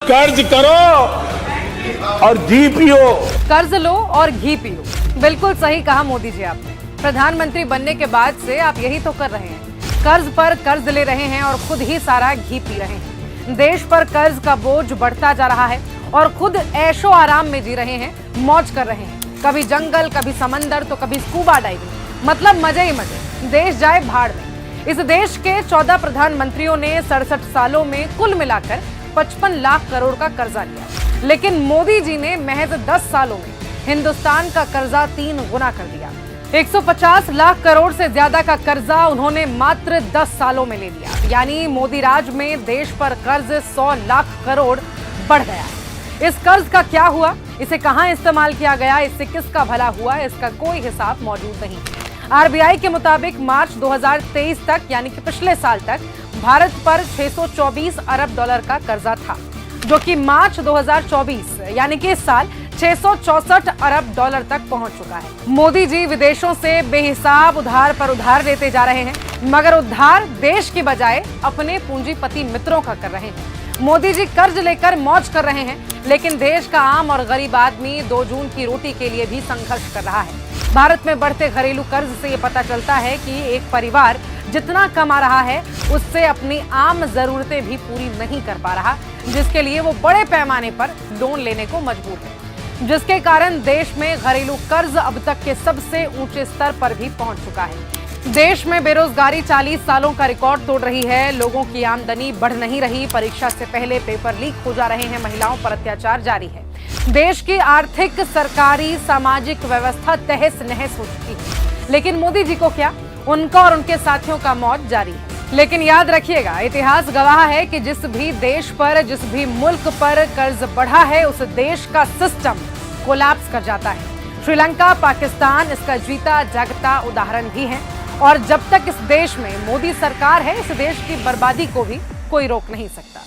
कर्ज करो और घी पियो। कर्ज लो और घी पियो। बिल्कुल सही कहा मोदी जी आपने। प्रधानमंत्री बनने के बाद से आप यही तो कर रहे हैं। कर्ज पर कर्ज ले रहे हैं और खुद ही सारा घी पी रहे हैं। देश पर कर्ज का बोझ बढ़ता जा रहा है और खुद ऐशो आराम में जी रहे हैं, मौज कर रहे हैं। कभी जंगल, कभी समंदर, तो कभी स्कूबा डाइविंग। मतलब मजे ही मजे। देश जाए भाड़ में। इस देश के 14 प्रधानमंत्रियों ने 67 सालों में कुल मिलाकर 55 लाख करोड़ का कर्जा लिया, लेकिन मोदी जी ने महज 10 सालों में हिंदुस्तान का कर्जा 3 गुना कर दिया। 150 लाख करोड़ से ज्यादा का कर्जा उन्होंने मात्र 10 सालों में ले लिया। यानी मोदी राज में देश पर कर्ज 100 लाख करोड़ बढ़ गया। इस कर्ज का क्या हुआ, इसे कहां इस्तेमाल किया गया, इससे किसका भला हुआ, इसका कोई हिसाब मौजूद नहीं। आरबीआई के मुताबिक मार्च 2023 तक, यानी कि पिछले साल तक, भारत पर 624 अरब डॉलर का कर्जा था, जो कि मार्च 2024 यानी कि इस साल 664 अरब डॉलर तक पहुंच चुका है। मोदी जी विदेशों से बेहिसाब उधार पर उधार लेते जा रहे हैं, मगर उधार देश की बजाय अपने पूंजीपति मित्रों का कर रहे हैं। मोदी जी कर्ज लेकर मौज कर रहे हैं, लेकिन देश का आम और गरीब आदमी 2 जून की रोटी के लिए भी संघर्ष कर रहा है। भारत में बढ़ते घरेलू कर्ज से ये पता चलता है कि एक परिवार जितना कमा रहा है, उससे अपनी आम जरूरतें भी पूरी नहीं कर पा रहा, जिसके लिए वो बड़े पैमाने पर लोन लेने को मजबूर है, जिसके कारण देश में घरेलू कर्ज अब तक के सबसे ऊंचे स्तर पर भी पहुंच चुका है। देश में बेरोजगारी 40 सालों का रिकॉर्ड तोड़ रही है। लोगों की आमदनी बढ़ नहीं रही। परीक्षा से पहले पेपर लीक हो जा रहे हैं। महिलाओं पर अत्याचार जारी है। देश की आर्थिक, सरकारी, सामाजिक व्यवस्था तहस नहस हो चुकी है। लेकिन मोदी जी को क्या, उनका और उनके साथियों का मौज जारी है। लेकिन याद रखिएगा, इतिहास गवाह है कि जिस भी देश पर, जिस भी मुल्क पर कर्ज बढ़ा है, उस देश का सिस्टम कोलैप्स कर जाता है। श्रीलंका, पाकिस्तान इसका जीता जागता उदाहरण भी है। और जब तक इस देश में मोदी सरकार है, इस देश की बर्बादी को भी कोई रोक नहीं सकता।